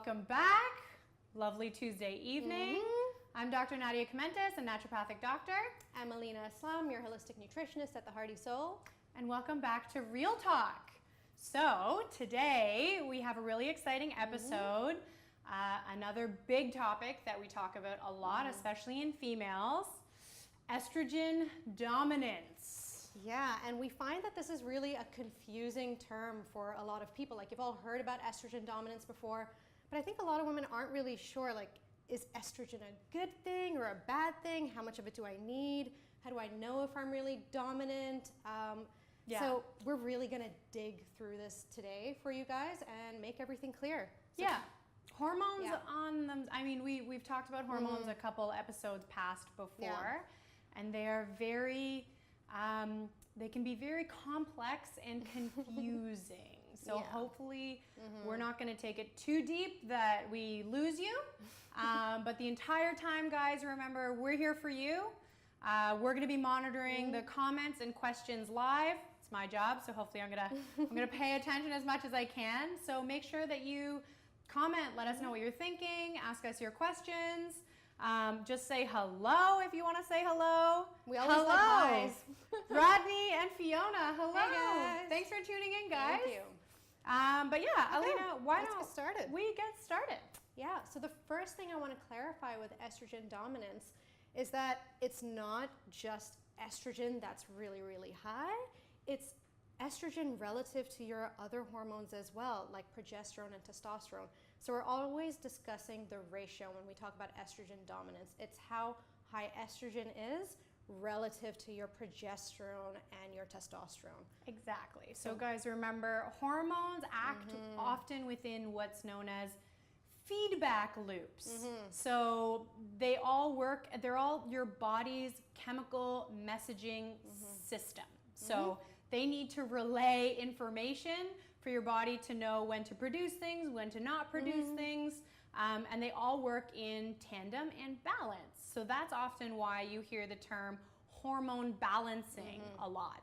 welcome back. Lovely Tuesday evening. I'm Dr. Nadia a naturopathic doctor. I'm Alina, your holistic nutritionist at the Hearty Soul. And welcome back to Real Talk. So today we have a really exciting episode. Another big topic that we talk about a lot, especially in females, estrogen dominance. Yeah, and we find that this is really a confusing term for a lot of people. Like, you've all heard about estrogen dominance before, but I think a lot of women aren't really sure, like, is estrogen a good thing or a bad thing? How much of it do I need? How do I know if I'm really dominant? So we're really gonna dig through this today for you guys and make everything clear. So, Hormones on them. I mean, we've talked about hormones a couple episodes past before, and they're very, they can be very complex and confusing. So hopefully we're not going to take it too deep that we lose you. But the entire time, guys, remember, we're here for you. We're going to be monitoring the comments and questions live. It's my job, so hopefully I'm gonna pay attention as much as I can. So make sure that you comment, let us know what you're thinking, ask us your questions. Just say hello if you want to say hello. We always love highs. Rodney and Fiona, hello. Hey guys. Thanks for tuning in, guys. Thank you. But yeah, Okay, Alina, why let's don't get started. we get started? Yeah, so the first thing I want to clarify with estrogen dominance is that it's not just estrogen that's really, really high. It's estrogen relative to your other hormones as well, like progesterone and testosterone. So we're always discussing the ratio when we talk about estrogen dominance. It's how high estrogen is relative to your progesterone and your testosterone. Exactly. So guys, remember, hormones act often within what's known as feedback loops. So they all work, they're all your body's chemical messaging system. So they need to relay information for your body to know when to produce things, when to not produce things, and they all work in tandem and balance. So that's often why you hear the term hormone balancing a lot.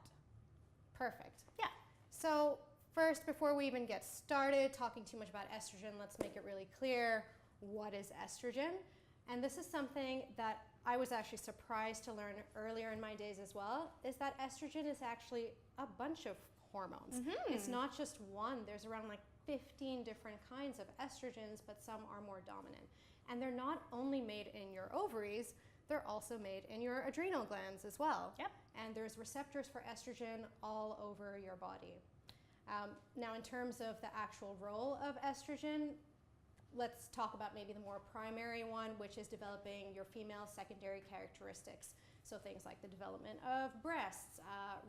Perfect. Yeah. So first, before we even get started talking too much about estrogen, let's make it really clear, what is estrogen? And this is something that I was actually surprised to learn earlier in my days as well, is that estrogen is actually a bunch of hormones. It's not just one. There's around like 15 different kinds of estrogens, but some are more dominant. And they're not only made in your ovaries, they're also made in your adrenal glands as well. Yep. And there's receptors for estrogen all over your body. Now, in terms of the actual role of estrogen, let's talk about maybe the more primary one, which is developing your female secondary characteristics. So things like the development of breasts,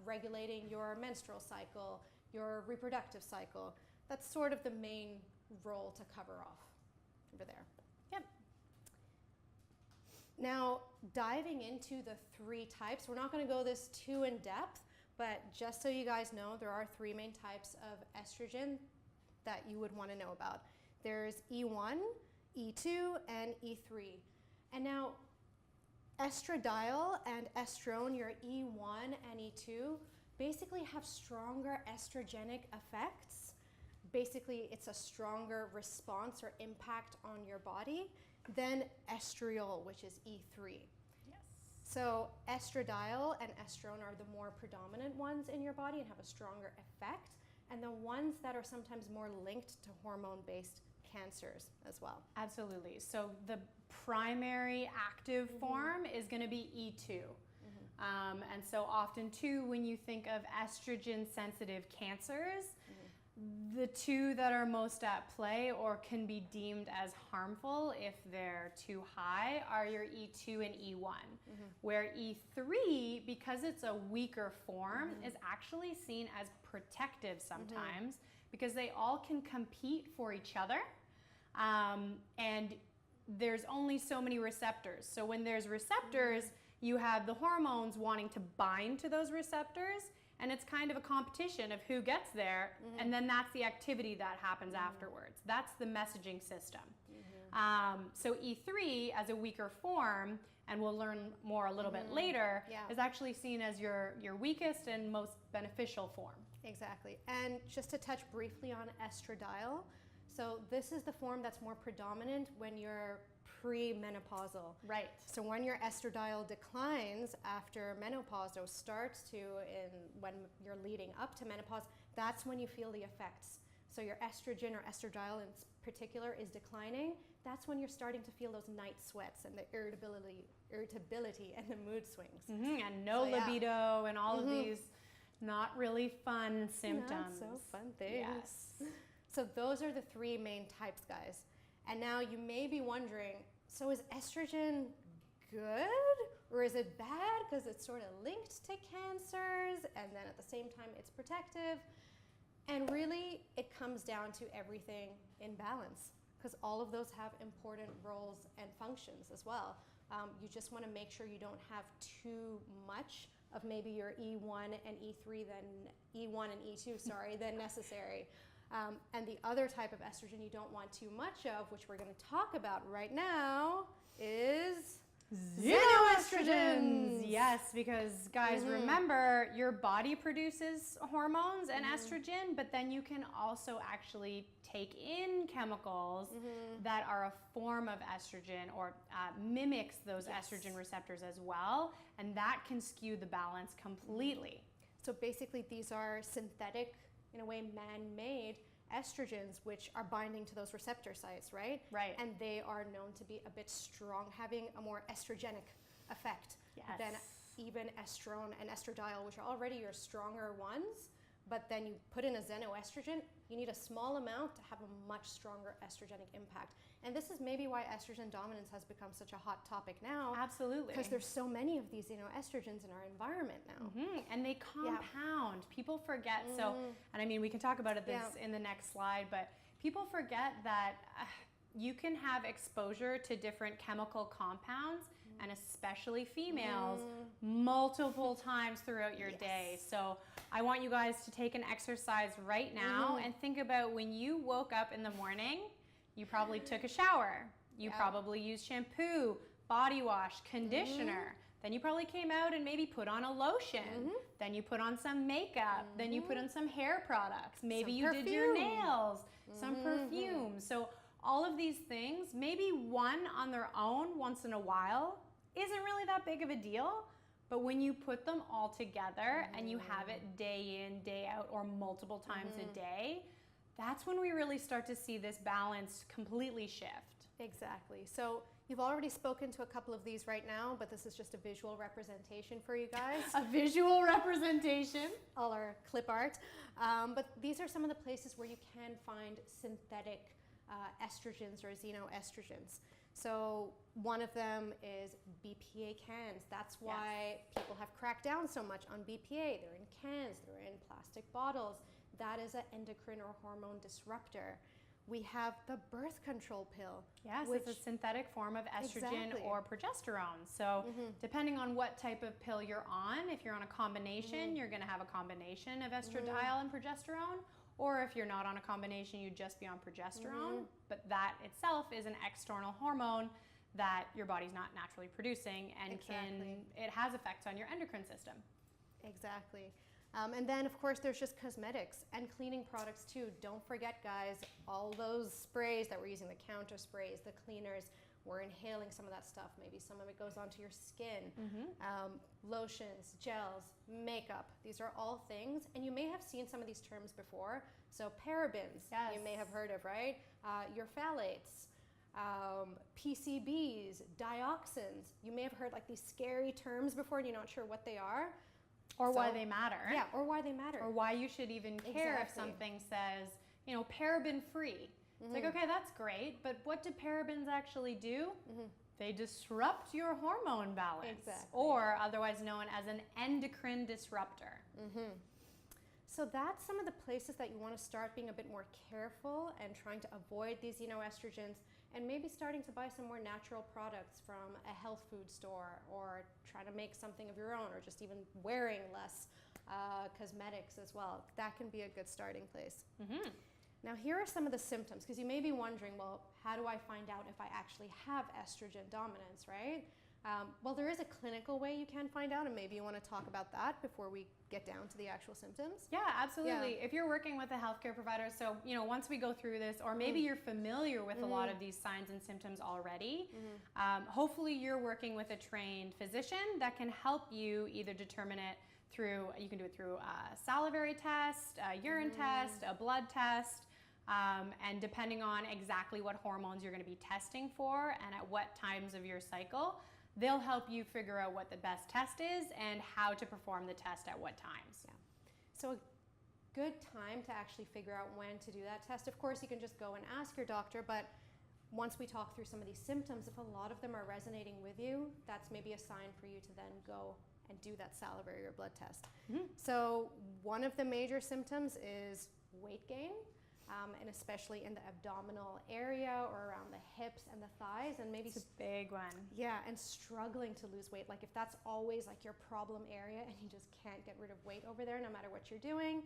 regulating your menstrual cycle, your reproductive cycle. That's sort of the main role to cover off over there. Yep. Now, diving into the three types, we're not going to go this too in depth, but just so you guys know, there are three main types of estrogen that you would want to know about. There's E1, E2, and E3. And now, estradiol and estrone, your E1 and E2, basically have stronger estrogenic effects. Basically, it's a stronger response or impact on your body than estriol, which is E3. Yes. So estradiol and estrone are the more predominant ones in your body and have a stronger effect, and the ones that are sometimes more linked to hormone-based cancers as well. Absolutely. So the primary active form is going to be E2. And so often too, when you think of estrogen sensitive cancers, the two that are most at play or can be deemed as harmful if they're too high are your E2 and E1, where E3, because it's a weaker form, is actually seen as protective sometimes because they all can compete for each other. And there's only so many receptors. So when there's receptors, you have the hormones wanting to bind to those receptors, and it's kind of a competition of who gets there, and then that's the activity that happens afterwards. That's the messaging system. So E3 as a weaker form, and we'll learn more a little bit later, is actually seen as your weakest and most beneficial form. Exactly. And just to touch briefly on estradiol, So this is the form that's more predominant when you're premenopausal. Right. So when your estradiol declines after menopause, or starts to when you're leading up to menopause, that's when you feel the effects. So your estrogen or estradiol in particular is declining. That's when you're starting to feel those night sweats and the irritability and the mood swings. And no libido and all of these not really fun symptoms. Not so fun things. Yes. So those are the three main types, guys. And now you may be wondering, so is estrogen good or is it bad because it's sort of linked to cancers and then at the same time it's protective? And really it comes down to everything in balance, because all of those have important roles and functions as well. You just want to make sure you don't have too much of maybe your E1 and E3 than necessary. And the other type of estrogen you don't want too much of, which we're going to talk about right now, is xenoestrogens. Yes, because guys, remember, your body produces hormones and estrogen, but then you can also actually take in chemicals that are a form of estrogen or mimics those estrogen receptors as well, and that can skew the balance completely. So basically these are synthetic, in a way man-made estrogens, which are binding to those receptor sites, right? Right. And they are known to be a bit strong, having a more estrogenic effect than even estrone and estradiol, which are already your stronger ones. But then you put in a xenoestrogen, you need a small amount to have a much stronger estrogenic impact. And this is maybe why estrogen dominance has become such a hot topic now. Absolutely. Because there's so many of these estrogens in our environment now. And they compound. People forget. So, and I mean, we can talk about it in the next slide, but people forget that you can have exposure to different chemical compounds, and especially females, multiple times throughout your day. So I want you guys to take an exercise right now and think about when you woke up in the morning. You probably took a shower. You probably used shampoo, body wash, conditioner. Then you probably came out and maybe put on a lotion. Then you put on some makeup. Then you put on some hair products. Maybe you did your nails, some perfume. So all of these things, maybe one on their own once in a while isn't really that big of a deal. But when you put them all together and you have it day in, day out, or multiple times a day, that's when we really start to see this balance completely shift. Exactly. So you've already spoken to a couple of these right now, but this is just a visual representation for you guys. A visual representation. All our clip art. But these are some of the places where you can find synthetic estrogens or xenoestrogens. So one of them is BPA cans. That's why people have cracked down so much on BPA. They're in cans, they're in plastic bottles. That is an endocrine or hormone disruptor. We have the birth control pill. Yes, it's a synthetic form of estrogen or progesterone. So depending on what type of pill you're on, if you're on a combination, you're going to have a combination of estradiol and progesterone. Or if you're not on a combination, you'd just be on progesterone. But that itself is an external hormone that your body's not naturally producing and it has effects on your endocrine system. Exactly. And then, of course, there's just cosmetics and cleaning products, too. Don't forget, guys, all those sprays that we're using, the counter sprays, the cleaners, we're inhaling some of that stuff. Maybe some of it goes onto your skin. Lotions, gels, makeup. These are all things. And you may have seen some of these terms before. So parabens, you may have heard of, right? Your phthalates, PCBs, dioxins. You may have heard like these scary terms before and you're not sure what they are. Or why they matter. Yeah, or why they matter. Or why you should even care if something says, you know, paraben free. It's like, okay, that's great, but what do parabens actually do? They disrupt your hormone balance. Or otherwise known as an endocrine disruptor. So that's some of the places that you want to start being a bit more careful and trying to avoid these xenoestrogens, and maybe starting to buy some more natural products from a health food store, or try to make something of your own, or just even wearing less cosmetics as well. That can be a good starting place. Now here are some of the symptoms, because you may be wondering, well, how do I find out if I actually have estrogen dominance, right? Well, there is a clinical way you can find out, and maybe you want to talk about that before we get down to the actual symptoms. Yeah, absolutely. If you're working with a healthcare provider, so once we go through this, or maybe you're familiar with a lot of these signs and symptoms already, hopefully you're working with a trained physician that can help you either determine it through, you can do it through a salivary test, a urine test, a blood test, and depending on exactly what hormones you're going to be testing for and at what times of your cycle, they'll help you figure out what the best test is and how to perform the test at what times. Yeah. So a good time to actually figure out when to do that test. Of course, you can just go and ask your doctor, but once we talk through some of these symptoms, if a lot of them are resonating with you, that's maybe a sign for you to then go and do that salivary or blood test. So one of the major symptoms is weight gain. And especially in the abdominal area or around the hips and the thighs, and maybe it's a big one. Yeah, and struggling to lose weight. Like if that's always like your problem area and you just can't get rid of weight over there no matter what you're doing,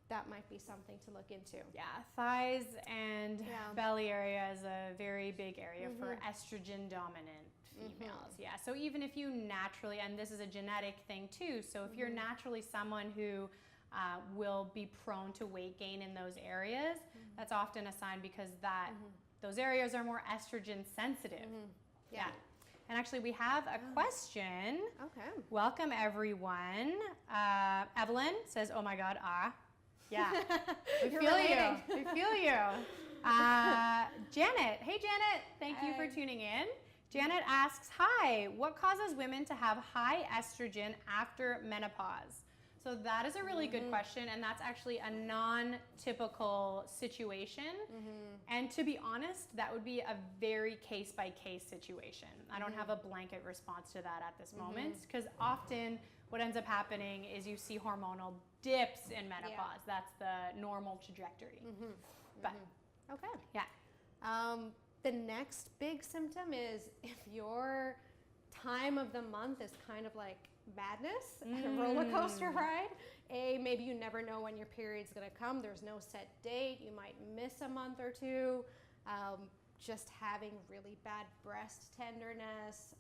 that might be something to look into. Yeah, thighs and belly area is a very big area for estrogen dominant females. Yeah, so even if you naturally, and this is a genetic thing too, so if you're naturally someone who will be prone to weight gain in those areas, that's often a sign because those areas are more estrogen sensitive. Yeah. And actually we have a question. Okay. Welcome everyone. Evelyn says, oh my God, yeah. We feel you. We feel you. Janet. Hey Janet, thank you for tuning in. Janet asks, hi, what causes women to have high estrogen after menopause? So that is a really good question, and that's actually a non-typical situation. And to be honest, that would be a very case-by-case situation. I don't have a blanket response to that at this moment, because often what ends up happening is you see hormonal dips in menopause. That's the normal trajectory. But okay. Yeah. The next big symptom is if your time of the month is kind of like madness, a roller coaster ride. Maybe you never know when your period's going to come. There's no set date. You might miss a month or two. Just having really bad breast tenderness,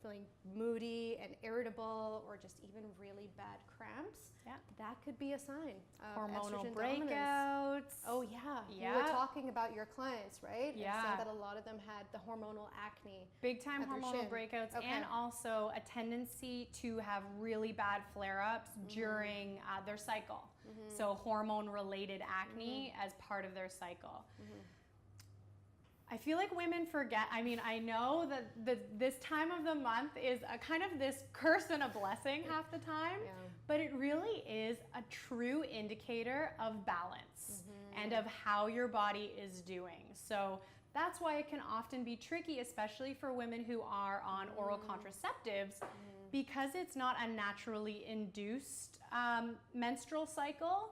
feeling moody and irritable, or just even really bad cramps. Yeah, that could be a sign of hormonal estrogen breakouts. Dominance. Oh yeah, you were talking about your clients, right? Yeah, and said that a lot of them had the hormonal acne. Big time hormonal breakouts, and also a tendency to have really bad flare-ups during their cycle. So hormone-related acne as part of their cycle. I feel like women forget. I mean, I know that this time of the month is a kind of this curse and a blessing half the time, but it really is a true indicator of balance and of how your body is doing. So that's why it can often be tricky, especially for women who are on oral contraceptives, because it's not a naturally induced menstrual cycle.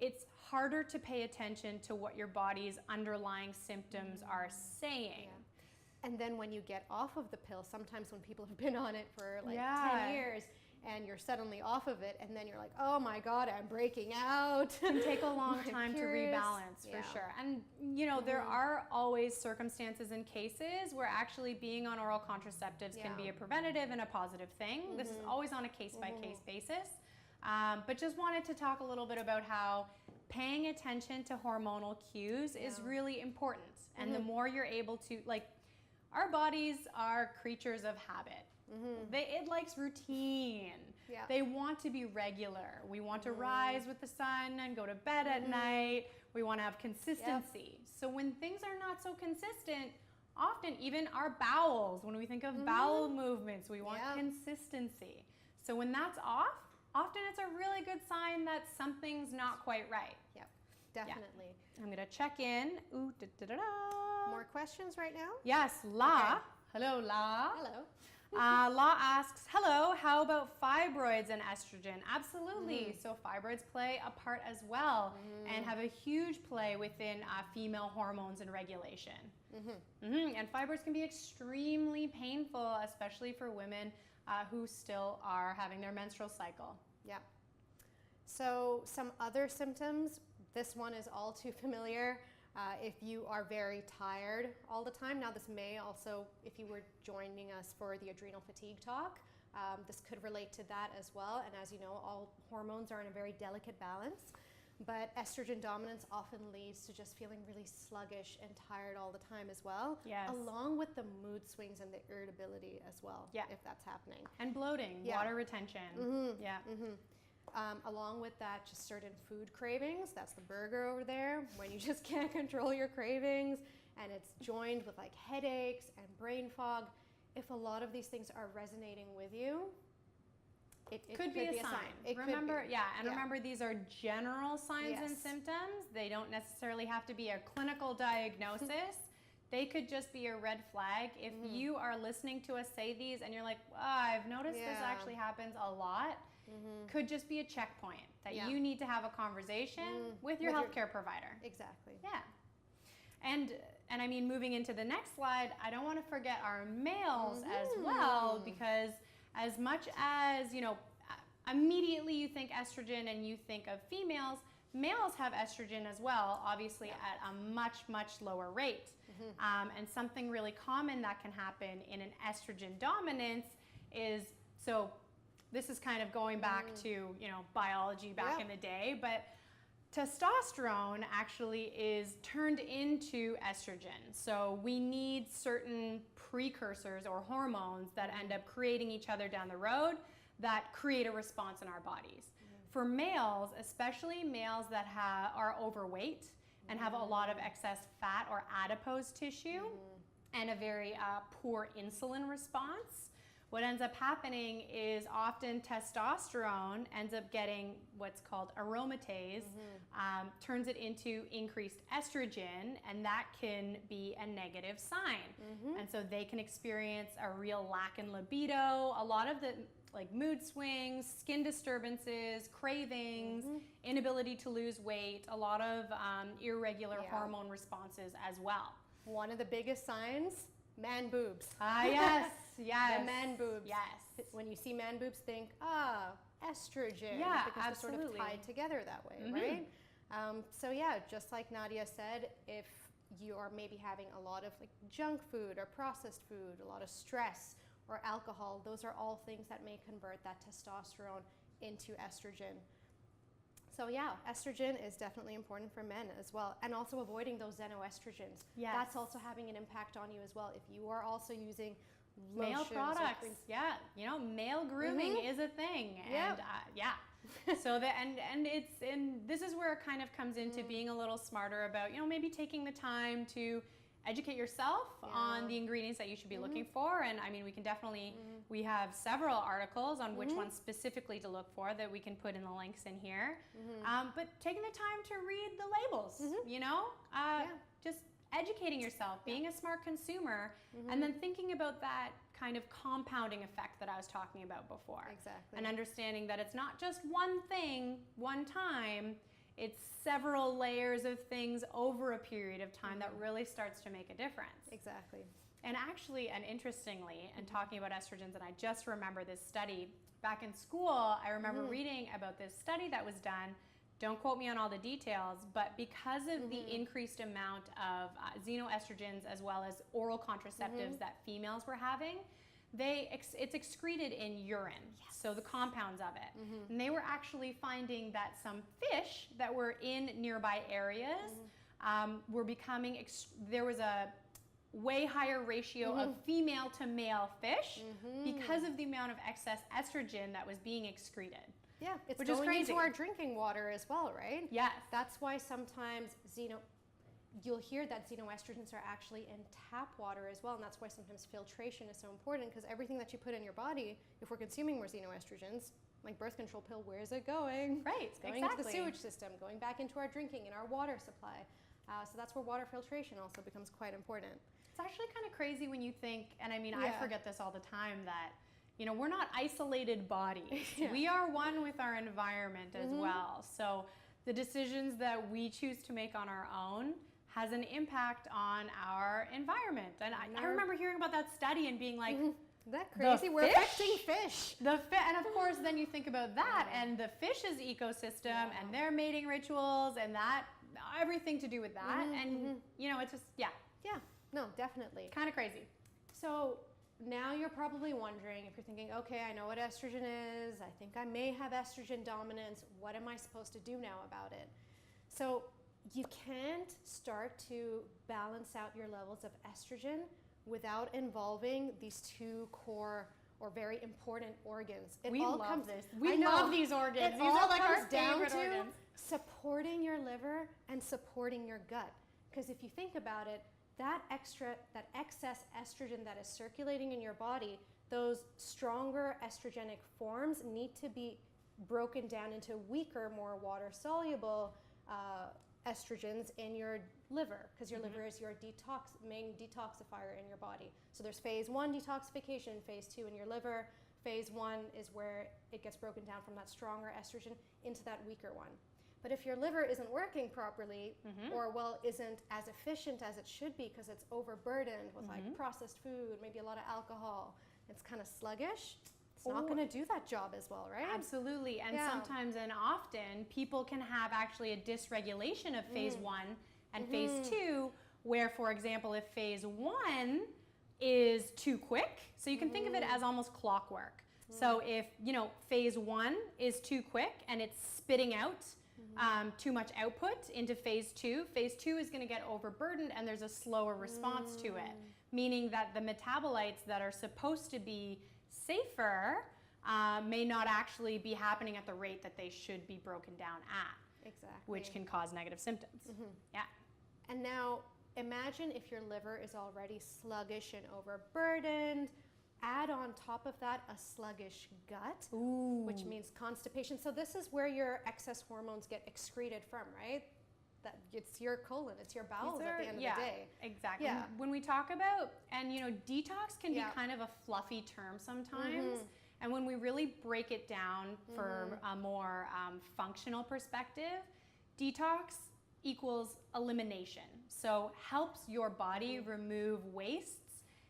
It's harder to pay attention to what your body's underlying symptoms are saying. And then when you get off of the pill, sometimes when people have been on it for like 10 years and you're suddenly off of it, and then you're like, oh my God, I'm breaking out. It can take a long time to rebalance, for sure. And there are always circumstances and cases where actually being on oral contraceptives can be a preventative and a positive thing. This is always on a case-by-case basis. But just wanted to talk a little bit about how paying attention to hormonal cues is really important. And the more you're able to, like, our bodies are creatures of habit. It likes routine. They want to be regular. We want to rise with the sun and go to bed at night. We want to have consistency. So when things are not so consistent, often even our bowels, when we think of bowel movements, we want consistency. So when that's off, often it's a really good sign that something's not quite right. Yep, definitely. I'm going to check in. Ooh, More questions right now? Yes, La. Okay. Hello, La. Hello. La asks, hello, how about fibroids and estrogen? Absolutely. So fibroids play a part as well and have a huge play within female hormones and regulation. And fibroids can be extremely painful, especially for women who still are having their menstrual cycle. Yeah. So some other symptoms, this one is all too familiar. If you are very tired all the time, now this may also, if you were joining us for the adrenal fatigue talk, this could relate to that as well. And as you know, all hormones are in a very delicate balance, but estrogen dominance often leads to just feeling really sluggish and tired all the time as well. Yes. Along with the mood swings and the irritability as well, Yeah. if that's happening. And bloating, Yeah. water retention. Mm-hmm. Yeah. Mm-hmm. Along with that, just certain food cravings. That's the burger over there, when you just can't control your cravings, and it's joined with like headaches and brain fog. If a lot of these things are resonating with you, it could be a sign. It Remember, could be. yeah, and remember, these are general signs and Yes. symptoms. They don't necessarily have to be a clinical diagnosis. They could just be a red flag. If you are listening to us say these and you're like, I've noticed this Yeah. actually happens a lot, could just be a checkpoint that Yeah. you need to have a conversation with your healthcare provider. Exactly. Yeah. And I mean, moving into the next slide, I don't want to forget our males as well, because as much as, you know, immediately you think estrogen and you think of females, males have estrogen as well, obviously at a much, much lower rate. And something really common that can happen in an estrogen dominance is, so this is kind of going back to, you know, biology back in the day, but testosterone actually is turned into estrogen. So we need certain precursors or hormones that end up creating each other down the road that create a response in our bodies. For males, especially males that are overweight and have a lot of excess fat or adipose tissue and a very poor insulin response, what ends up happening is often testosterone ends up getting what's called aromatase, turns it into increased estrogen, and that can be a negative sign. And so they can experience a real lack in libido, a lot of the like mood swings, skin disturbances, cravings, inability to lose weight, a lot of irregular hormone responses as well. One of the biggest signs, man boobs. Yes, yes. The man boobs. Yes. When you see man boobs, think, estrogen. Yeah, because they're sort of absolutely. tied together that way, right? So yeah, just like Nadia said, if you are maybe having a lot of like junk food or processed food, a lot of stress or alcohol, those are all things that may convert that testosterone into estrogen. So yeah, estrogen is definitely important for men as well, and also avoiding those xenoestrogens. Yes. That's also having an impact on you as well. If you are also using Male lotions or products, creams. yeah, you know, male grooming is a thing, and Yep. so this is where it kind of comes into being a little smarter about, you know, maybe taking the time to educate yourself on the ingredients that you should be looking for. And I mean, we can definitely, we have several articles on which ones specifically to look for that we can put in the links in here. But taking the time to read the labels, you know, just educating yourself, being a smart consumer, and then thinking about that kind of compounding effect that I was talking about before. Exactly. And understanding that it's not just one thing, one time, it's several layers of things over a period of time that really starts to make a difference. Exactly. And actually, and interestingly, and talking about estrogens, and I just remember this study back in school, I remember reading about this study that was done. Don't quote me on all the details, but because of the increased amount of xenoestrogens as well as oral contraceptives that females were having, it's excreted in urine, so the compounds of it. And they were actually finding that some fish that were in nearby areas were becoming, there was a way higher ratio of female to male fish because of the amount of excess estrogen that was being excreted. Yeah, it's Which is going crazy. into our drinking water as well, right? Yes. That's why sometimes you'll hear that xenoestrogens are actually in tap water as well, and that's why sometimes filtration is so important, because everything that you put in your body, if we're consuming more xenoestrogens, like birth control pill, where is it going? Right, It's going into the sewage system, going back into our drinking and our water supply. So that's where water filtration also becomes quite important. It's actually kind of crazy when you think, and I mean, I forget this all the time, that, you know, we're not isolated bodies. We are one with our environment as well. So the decisions that we choose to make on our own has an impact on our environment. And I remember hearing about that study and being like, Isn't that crazy? We're fish? affecting fish. And of course, then you think about that and the fish's ecosystem and their mating rituals, and that everything to do with that. And, you know, it's just, Yeah, no, definitely. kind of crazy. So now you're probably wondering, if you're thinking, okay, I know what estrogen is. I think I may have estrogen dominance. What am I supposed to do now about it? So you can't start to balance out your levels of estrogen without involving these two core or very important organs. We love this. We I know. love these organs. It These all are like our comes down favorite to organs. supporting your liver and supporting your gut. Because if you think about it, that excess estrogen that is circulating in your body, those stronger estrogenic forms need to be broken down into weaker, more water-soluble estrogens in your liver, because your liver is your main detoxifier in your body. So there's phase 1 detoxification, phase 2 in your liver. Phase 1 is where it gets broken down from that stronger estrogen into that weaker one. But if your liver isn't working properly, or isn't as efficient as it should be because it's overburdened with like processed food, maybe a lot of alcohol, it's kind of sluggish, it's not going to do that job as well, right? Absolutely. And sometimes and often people can have actually a dysregulation of phase 1 and phase 2, where, for example, if phase 1 is too quick, so you can think of it as almost clockwork. So if, you know, phase 1 is too quick and it's spitting out too much output into phase 2 is going to get overburdened and there's a slower response to it, meaning that the metabolites that are supposed to be safer may not actually be happening at the rate that they should be broken down at. Exactly. Which can cause negative symptoms. Yeah. And now imagine if your liver is already sluggish and overburdened. Add on top of that a sluggish gut, which means constipation. So this is where your excess hormones get excreted from, right? That it's your colon, it's your bowels at the end of the day. Exactly. Yeah. When we talk about, and you know, detox can be kind of a fluffy term sometimes. And when we really break it down for a more functional perspective, detox equals elimination. So helps your body remove wastes.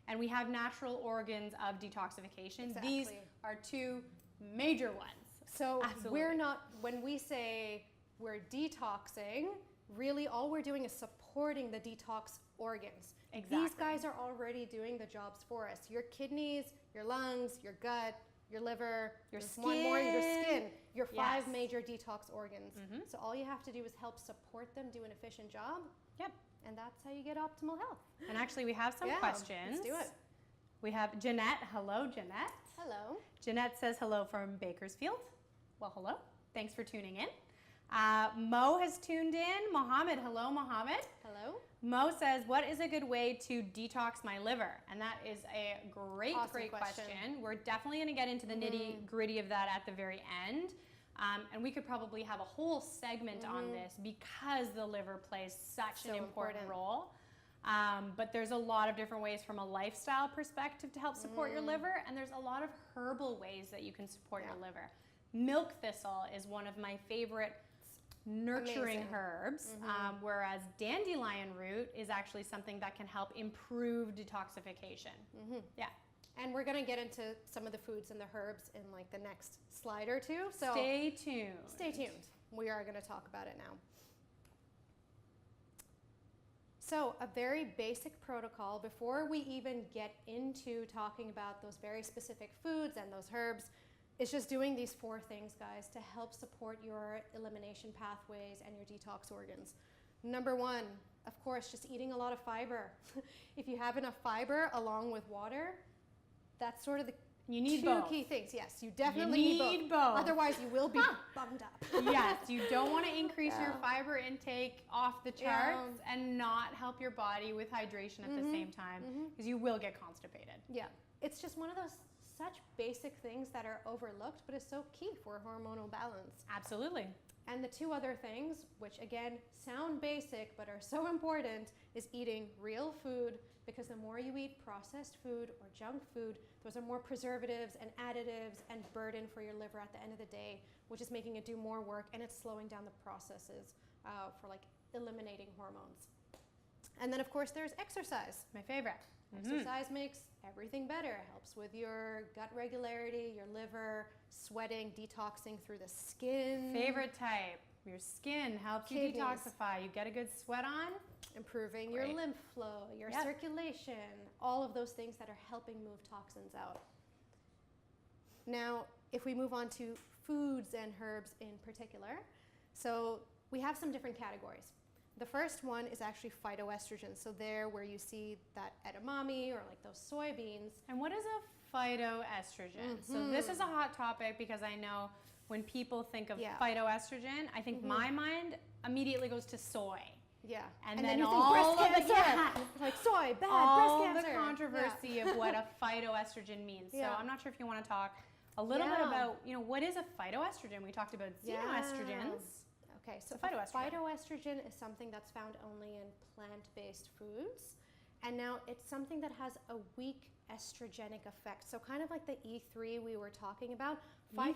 And we have natural organs of detoxification. Exactly. These are two major ones. So Absolutely. we're not, when we say we're detoxing, really all we're doing is supporting the detox organs. Exactly. These guys are already doing the jobs for us. Your kidneys, your lungs, your gut, your liver, Your there's one more, your skin, your 5 Yes. major detox organs. So all you have to do is help support them do an efficient job. Yep. And that's how you get optimal health. And actually we have some questions. Let's do it. We have Jeanette. Hello, Jeanette. Hello. Jeanette says hello from Bakersfield. Well, hello. Thanks for tuning in. Mo has tuned in. Mohammed. Hello, Mohammed. Hello. Mo says, what is a good way to detox my liver? And that is a great, Awesome great question. We're definitely going to get into the nitty gritty of that at the very end. And we could probably have a whole segment on this because the liver plays such an important role. But there's a lot of different ways from a lifestyle perspective to help support your liver, and there's a lot of herbal ways that you can support your liver. Milk thistle is one of my favorite nurturing herbs, whereas dandelion root is actually something that can help improve detoxification. Yeah. And we're going to get into some of the foods and the herbs in like the next slide or two. So Stay tuned. Stay tuned. We are going to talk about it now. So a very basic protocol before we even get into talking about those very specific foods and those herbs is just doing these 4 things, guys, to help support your elimination pathways and your detox organs. Number 1, of course, just eating a lot of fiber. If you have enough fiber along with water, that's sort of the You need 2 both. key things. Yes, you definitely need both. Otherwise, you will be bummed up. Yes, you don't want to increase your fiber intake off the charts and not help your body with hydration at the same time, because you will get constipated. Yeah, it's just one of those such basic things that are overlooked, but is so key for hormonal balance. Absolutely. And the 2 other things, which again sound basic but are so important, is eating real food, because the more you eat processed food or junk food, those are more preservatives and additives and burden for your liver at the end of the day, which is making it do more work, and it's slowing down the processes for like eliminating hormones. And then of course there's exercise. My favorite. Exercise makes everything better. It helps with your gut regularity, your liver, sweating, detoxing through the skin. Favorite type. Your skin helps you Kidneys. detoxify. You get a good sweat on. Improving your Great. lymph flow, your circulation, all of those things that are helping move toxins out. Now, if we move on to foods and herbs in particular, so we have some different categories. The first one is actually phytoestrogens. So there where you see that edamame or like those soybeans. And what is a phytoestrogen? So this is a hot topic because I know when people think of phytoestrogen, I think my mind immediately goes to soy. Yeah. And then you all think breast of cancer. Like soy, bad, all breast cancer. the controversy of what a phytoestrogen means. So I'm not sure if you want to talk a little bit about, what is a phytoestrogen? We talked about xenoestrogens. Okay, so phytoestrogen. Phytoestrogen is something that's found only in plant-based foods. And now it's something that has a weak estrogenic effect. So kind of like the E3 we were talking about. E3.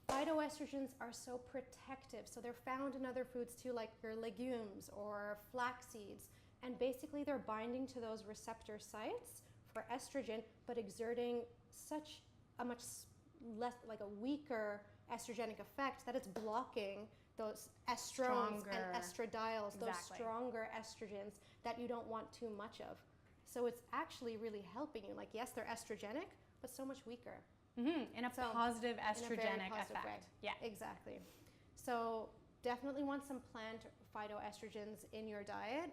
Phytoestrogens are so protective. So they're found in other foods too, like your legumes or flax seeds. And basically they're binding to those receptor sites for estrogen, but exerting such a much less, like a weaker estrogenic effect that it's blocking those estrogens and estradiols, those stronger estrogens that you don't want too much of. So it's actually really helping you. Like, yes, they're estrogenic, but so much weaker. In a positive estrogenic effect. Way. Yeah, exactly. So definitely want some plant phytoestrogens in your diet.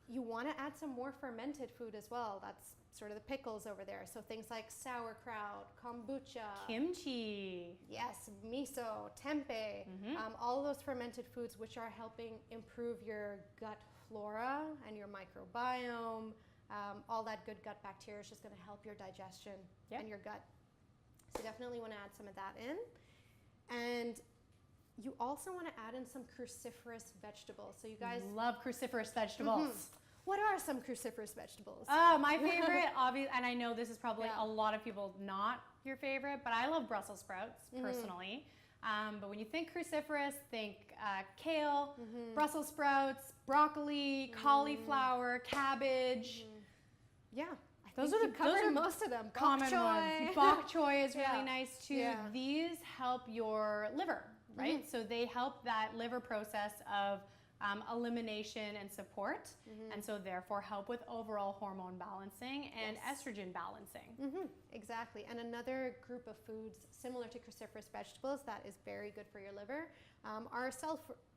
You want to add some more fermented food as well. That's sort of the pickles over there. So things like sauerkraut, kombucha, kimchi. Yes, miso, tempeh, all of those fermented foods which are helping improve your gut flora and your microbiome. All that good gut bacteria is just going to help your digestion and your gut. So definitely want to add some of that in. And you also want to add in some cruciferous vegetables. So you guys love cruciferous vegetables. What are some cruciferous vegetables? Oh, my favorite, obviously, and I know this is probably a lot of people not your favorite, but I love Brussels sprouts personally. But when you think cruciferous, think kale, Brussels sprouts, broccoli, cauliflower, cabbage. Yeah, those are most of them. Common ones. Bok choy is really nice too. Yeah. These help your liver, right? So they help that liver process of elimination and support, and so therefore help with overall hormone balancing and estrogen balancing. Exactly. And another group of foods similar to cruciferous vegetables that is very good for your liver are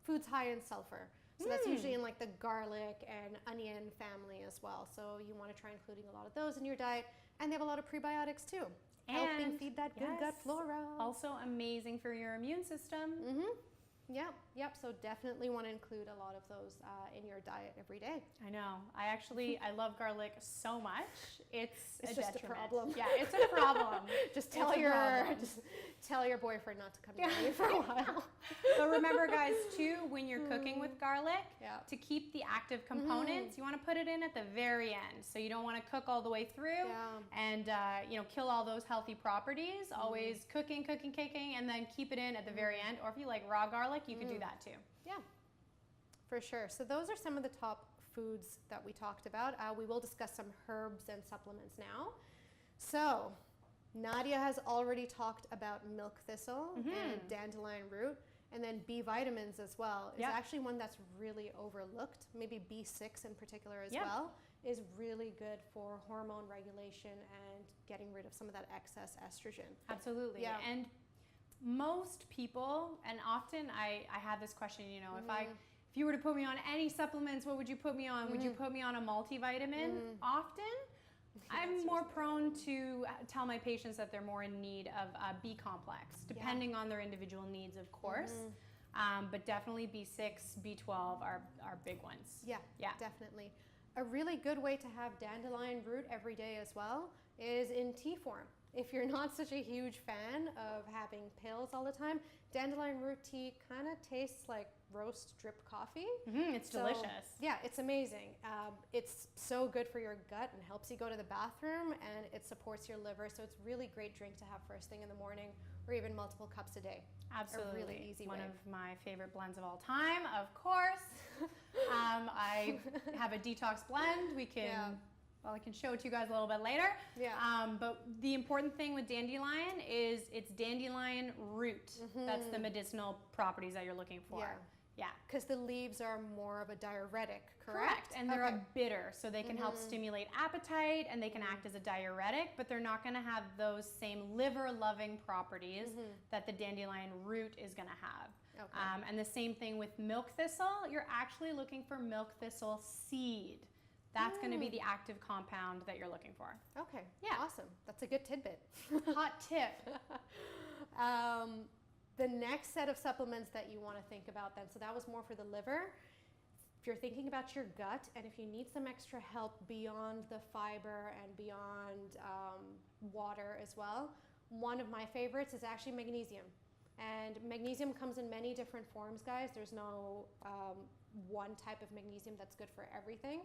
foods high in sulfur. So that's usually in like the garlic and onion family as well. So you want to try including a lot of those in your diet. And they have a lot of prebiotics too, helping feed that good gut flora. Also amazing for your immune system. Yep. So definitely want to include a lot of those in your diet every day. I know. I love garlic so much. It's a just detriment. a problem. Yeah, it's a problem. Just tell your boyfriend not to come to you for a while. But remember, guys, too, when you're cooking with garlic, to keep the active components, you want to put it in at the very end. So you don't want to cook all the way through and kill all those healthy properties. Always cooking, and then keep it in at the very end. Or if you like raw garlic, you could do that too. Yeah, for sure. So those are some of the top foods that we talked about. We will discuss some herbs and supplements now. So Nadia has already talked about milk thistle and dandelion root, and then B vitamins as well. It's actually one that's really overlooked. Maybe B6 in particular as well is really good for hormone regulation and getting rid of some of that excess estrogen. Absolutely. Yeah. And most people, and often I have this question, if you were to put me on any supplements, what would you put me on? Would you put me on a multivitamin? Often, I'm more prone to tell my patients that they're more in need of a B complex, depending on their individual needs, of course. But definitely B6, B12 are big ones. Yeah, definitely. A really good way to have dandelion root every day as well is in tea form. If you're not such a huge fan of having pills all the time, dandelion root tea kind of tastes like roast drip coffee. It's delicious. Yeah, it's amazing. It's so good for your gut and helps you go to the bathroom, and it supports your liver. So it's really great drink to have first thing in the morning, or even multiple cups a day. Absolutely. A really easy One way. of my favorite blends of all time, of course. I have a detox blend. We can well, I can show it to you guys a little bit later. Yeah. But the important thing with dandelion is it's dandelion root. That's the medicinal properties that you're looking for. Yeah. Yeah. Because the leaves are more of a diuretic, correct? And they're a bitter, so they can help stimulate appetite and they can act as a diuretic, but they're not going to have those same liver-loving properties that the dandelion root is going to have. Okay. And the same thing with milk thistle. You're actually looking for milk thistle seed. That's going to be the active compound that you're looking for. Okay. Yeah. Awesome. That's a good tidbit. Hot tip. The next set of supplements that you want to think about then, so that was more for the liver. If you're thinking about your gut and if you need some extra help beyond the fiber and beyond water as well, one of my favorites is actually magnesium. And magnesium comes in many different forms, guys. There's no one type of magnesium that's good for everything.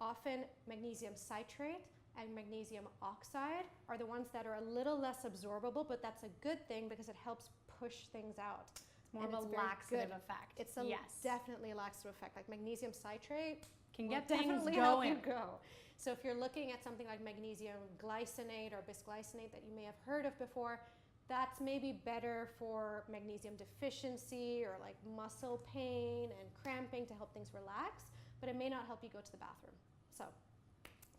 Often magnesium citrate and magnesium oxide are the ones that are a little less absorbable, but that's a good thing because it helps push things out. It's more of a laxative effect. It's definitely a laxative effect. Like magnesium citrate can get things definitely going. Help you go. So if you're looking at something like magnesium glycinate or bisglycinate that you may have heard of before, that's maybe better for magnesium deficiency or like muscle pain and cramping to help things relax, but it may not help you go to the bathroom. So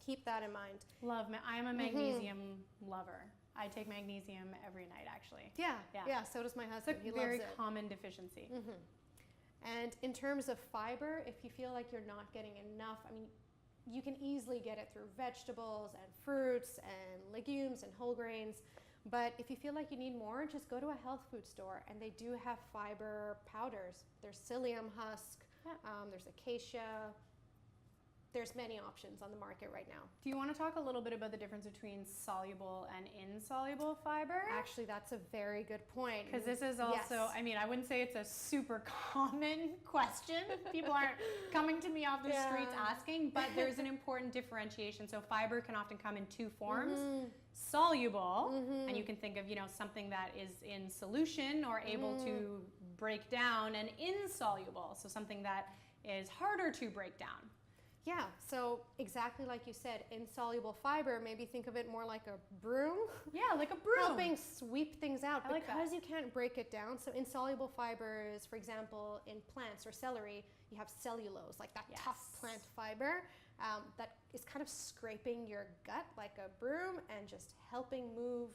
keep that in mind. I am a magnesium lover. I take magnesium every night, actually. Yeah, so does my husband. It's a very common deficiency. And in terms of fiber, if you feel like you're not getting enough, I mean, you can easily get it through vegetables and fruits and legumes and whole grains. But if you feel like you need more, just go to a health food store, and they do have fiber powders. There's psyllium husk, there's acacia. There's many options on the market right now. Do you want to talk a little bit about the difference between soluble and insoluble fiber? Actually, that's a very good point. Because this is also, I mean, I wouldn't say it's a super common question. People aren't coming to me off the streets asking, but there's an important differentiation. So fiber can often come in two forms. Soluble, and you can think of, something that is in solution or able to break down, and insoluble, so something that is harder to break down. Yeah, so exactly like you said, insoluble fiber, maybe think of it more like a broom. Yeah, like a broom. Helping sweep things out I like because that. you can't break it down. So insoluble fibers, for example, in plants or celery, you have cellulose, like that tough plant fiber that is kind of scraping your gut like a broom and just helping move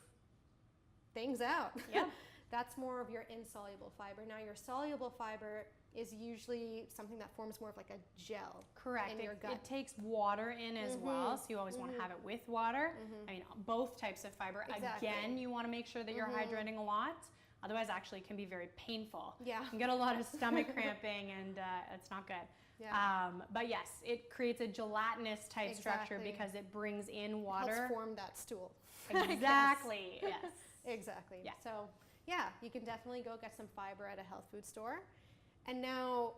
things out. Yeah. That's more of your insoluble fiber. Now your soluble fiber is usually something that forms more of like a gel. Correct. In your gut. It takes water in as well, so you always want to have it with water. I mean, both types of fiber. Exactly. Again, you want to make sure that you're hydrating a lot. Otherwise, actually, it can be very painful. Yeah. You can get a lot of stomach cramping, and it's not good. Yeah. But yes, it creates a gelatinous type structure because it brings in water. Helps form that stool. Exactly. Yes. Exactly. Yeah. So yeah, you can definitely go get some fiber at a health food store. And now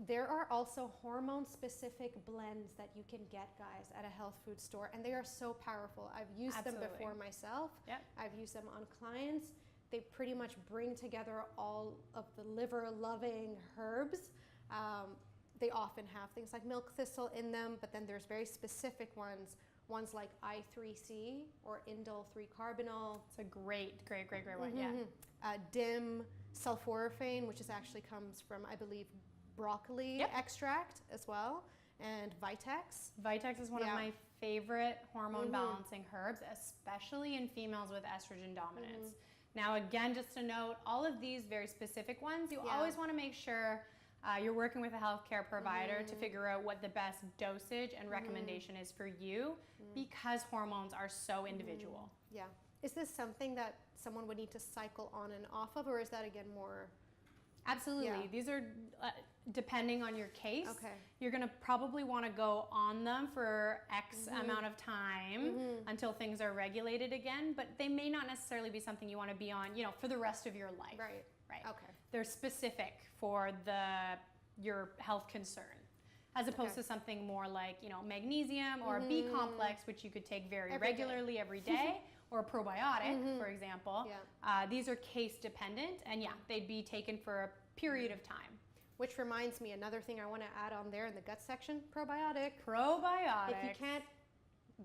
there are also hormone-specific blends that you can get, guys, at a health food store, and they are so powerful. I've used them before myself. Yep. I've used them on clients. They pretty much bring together all of the liver-loving herbs. They often have things like milk thistle in them, but then there's very specific ones like I3C or indole 3-carbinol. It's a great one. Yeah. DIM sulforaphane, which actually comes from, I believe, broccoli extract as well, and Vitex. Vitex is one of my favorite hormone balancing herbs, especially in females with estrogen dominance. Now, again, just a note, all of these very specific ones, you always want to make sure you're working with a healthcare provider to figure out what the best dosage and recommendation is for you, because hormones are so individual. Yeah. Is this something that someone would need to cycle on and off of, or is that again more? Absolutely. Yeah. These are depending on your case. Okay. You're going to probably want to go on them for X amount of time until things are regulated again, but they may not necessarily be something you want to be on, for the rest of your life. Right. Right. Okay. They're specific for your health concern, as opposed to something more like, magnesium or a B complex, which you could take very regularly every day. Or a probiotic, for example. Yeah. These are case dependent, and they'd be taken for a period of time. Which reminds me, another thing I want to add on there in the gut section, probiotic. Probiotics. If you can't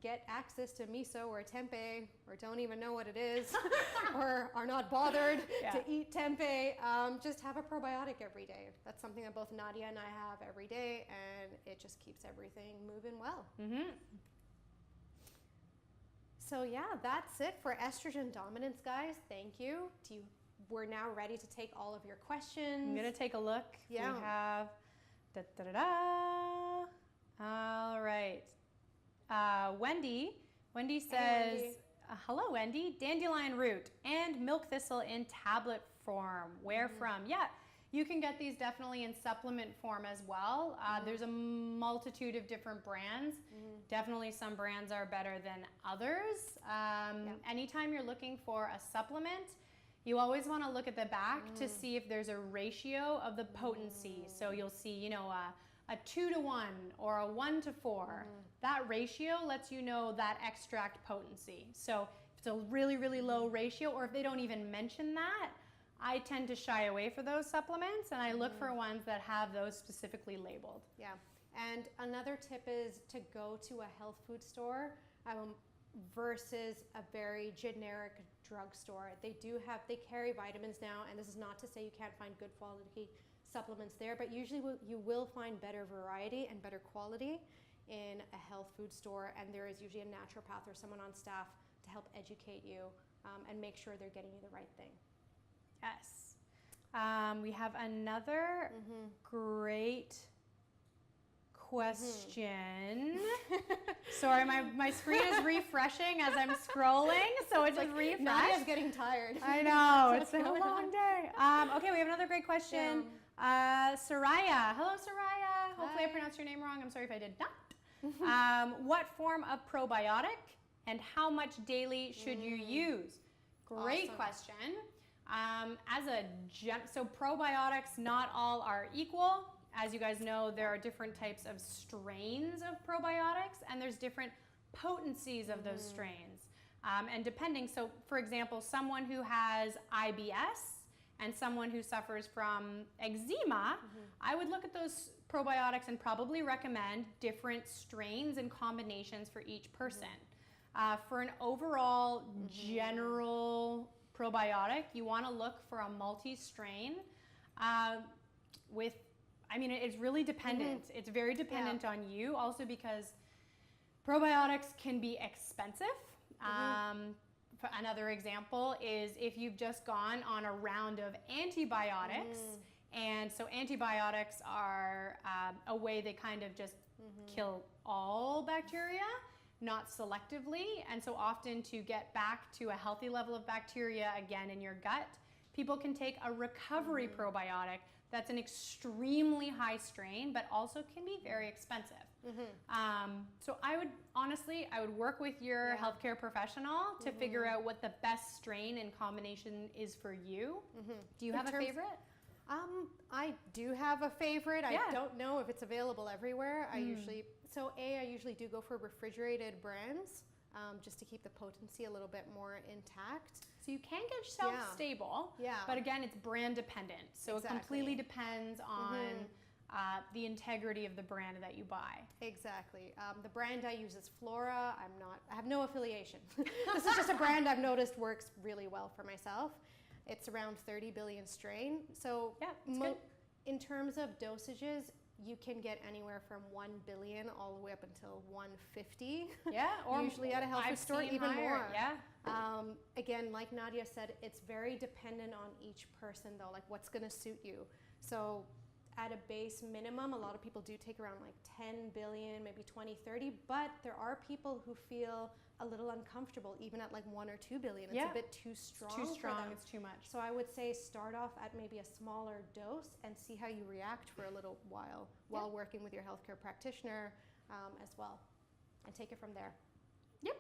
get access to miso or tempeh, or don't even know what it is, or are not bothered to eat tempeh, just have a probiotic every day. That's something that both Nadia and I have every day, and it just keeps everything moving well. So yeah, that's it for estrogen dominance, guys. Thank you. We're now ready to take all of your questions. I'm gonna take a look. Yeah. We have all right. Wendy says, hey, Wendy. Hello, Wendy. Dandelion root and milk thistle in tablet form. Where from? Yeah, you can get these definitely in supplement form as well. There's a multitude of different brands. Definitely some brands are better than others. Anytime you're looking for a supplement, you always want to look at the back to see if there's a ratio of the potency. So you'll see, you know, a 2-to-1 or a 1-to-4. That ratio lets you know that extract potency. So if it's a really, really low ratio, or if they don't even mention that, I tend to shy away for those supplements, and I look for ones that have those specifically labeled. Yeah, and another tip is to go to a health food store versus a very generic drugstore. They carry vitamins now, and this is not to say you can't find good quality supplements there, but usually you will find better variety and better quality in a health food store, and there is usually a naturopath or someone on staff to help educate you and make sure they're getting you the right thing. Yes. We have another great question. Sorry, my screen is refreshing as I'm scrolling, so it's just refreshed. Nadia's getting tired. I know, it's been a long day. Okay, we have another great question. Soraya. Hello, Soraya. Hopefully I pronounced your name wrong. I'm sorry if I did not. What form of probiotic and how much daily should you use? Great question. So probiotics, not all are equal. As you guys know, there are different types of strains of probiotics, and there's different potencies of those strains. And depending, so for example, someone who has IBS and someone who suffers from eczema, I would look at those probiotics and probably recommend different strains and combinations for each person. For an overall general probiotic, you want to look for a multi-strain it's really dependent. It's very dependent on you, also because probiotics can be expensive. Another example is if you've just gone on a round of antibiotics, and so antibiotics are a way they kind of just kill all bacteria, not selectively, and so often to get back to a healthy level of bacteria again in your gut, people can take a recovery probiotic that's an extremely high strain, but also can be very expensive. So I would work with your healthcare professional to figure out what the best strain and combination is for you. Do you have a favorite? I do have a favorite. I don't know if it's available everywhere. I usually do go for refrigerated brands, just to keep the potency a little bit more intact. So you can get shelf-stable, but again, it's brand dependent. So it completely depends on the integrity of the brand that you buy. Exactly. The brand I use is Flora. I have no affiliation. This is just a brand I've noticed works really well for myself. It's around 30 billion strain. So in terms of dosages, you can get anywhere from 1 billion all the way up until 150. Yeah, or usually at a health food store, even more. Yeah. Again, like Nadia said, it's very dependent on each person, though, like what's going to suit you. So at a base minimum, a lot of people do take around like 10 billion, maybe 20, 30, but there are people who feel a little uncomfortable even at like 1 or 2 billion. It's a bit too strong. It's too strong, it's too much. So I would say start off at maybe a smaller dose and see how you react for a little while working with your healthcare practitioner as well, and take it from there. Yep.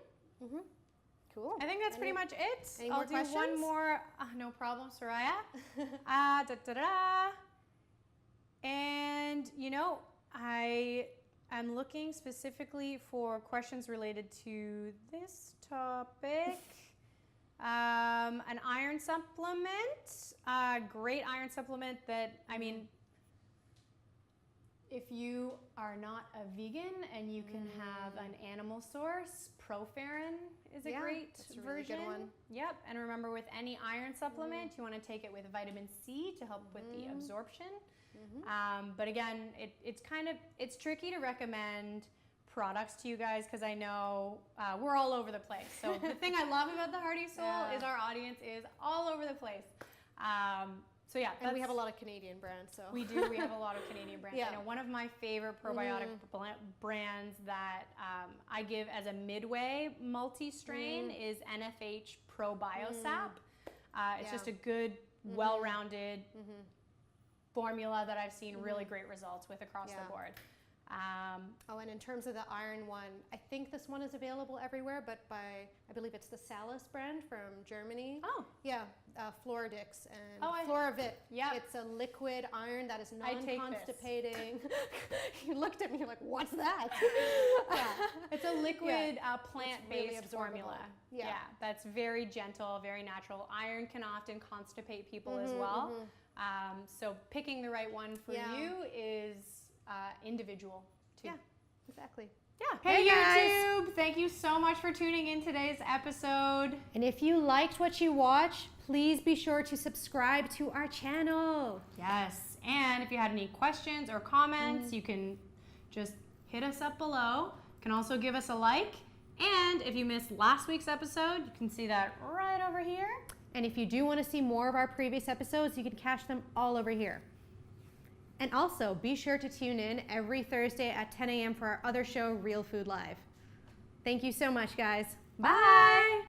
Cool. I think that's pretty much it. I'll do one more. No problem, Soraya. And I'm looking specifically for questions related to this topic. An iron supplement, great iron supplement that, If you are not a vegan and you can have an animal source, Proferin is a great that's a really version. good one. Yep, and remember with any iron supplement, you want to take it with vitamin C to help with the absorption. But again, it's tricky to recommend products to you guys because I know we're all over the place. So the thing I love about the Hearty Soul is our audience is all over the place. So yeah, and we have a lot of Canadian brands. So we do. We have a lot of Canadian brands. Yeah. I know one of my favorite probiotic brands that I give as a midway multi-strain is NFH ProBioSap. It's just a good, well-rounded formula that I've seen really great results with across the board. And in terms of the iron one, I think this one is available everywhere, but I believe it's the Salus brand from Germany. Oh. Yeah, Floradix and Oh, Floravit. Yep. It's a liquid iron that is I take non-constipating. You looked at me, you're like, what's that? Yeah, it's a liquid plant-based really absorbable. formula. Yeah. That's very gentle, very natural. Iron can often constipate people as well. So picking the right one for you is individual too. Yeah, exactly. Yeah. Hey, YouTube! Thank you so much for tuning in today's episode. And if you liked what you watched, please be sure to subscribe to our channel. Yes, and if you had any questions or comments, you can just hit us up below. You can also give us a like. And if you missed last week's episode, you can see that right over here. And if you do want to see more of our previous episodes, you can catch them all over here. And also, be sure to tune in every Thursday at 10 a.m. for our other show, Real Food Live. Thank you so much, guys. Bye.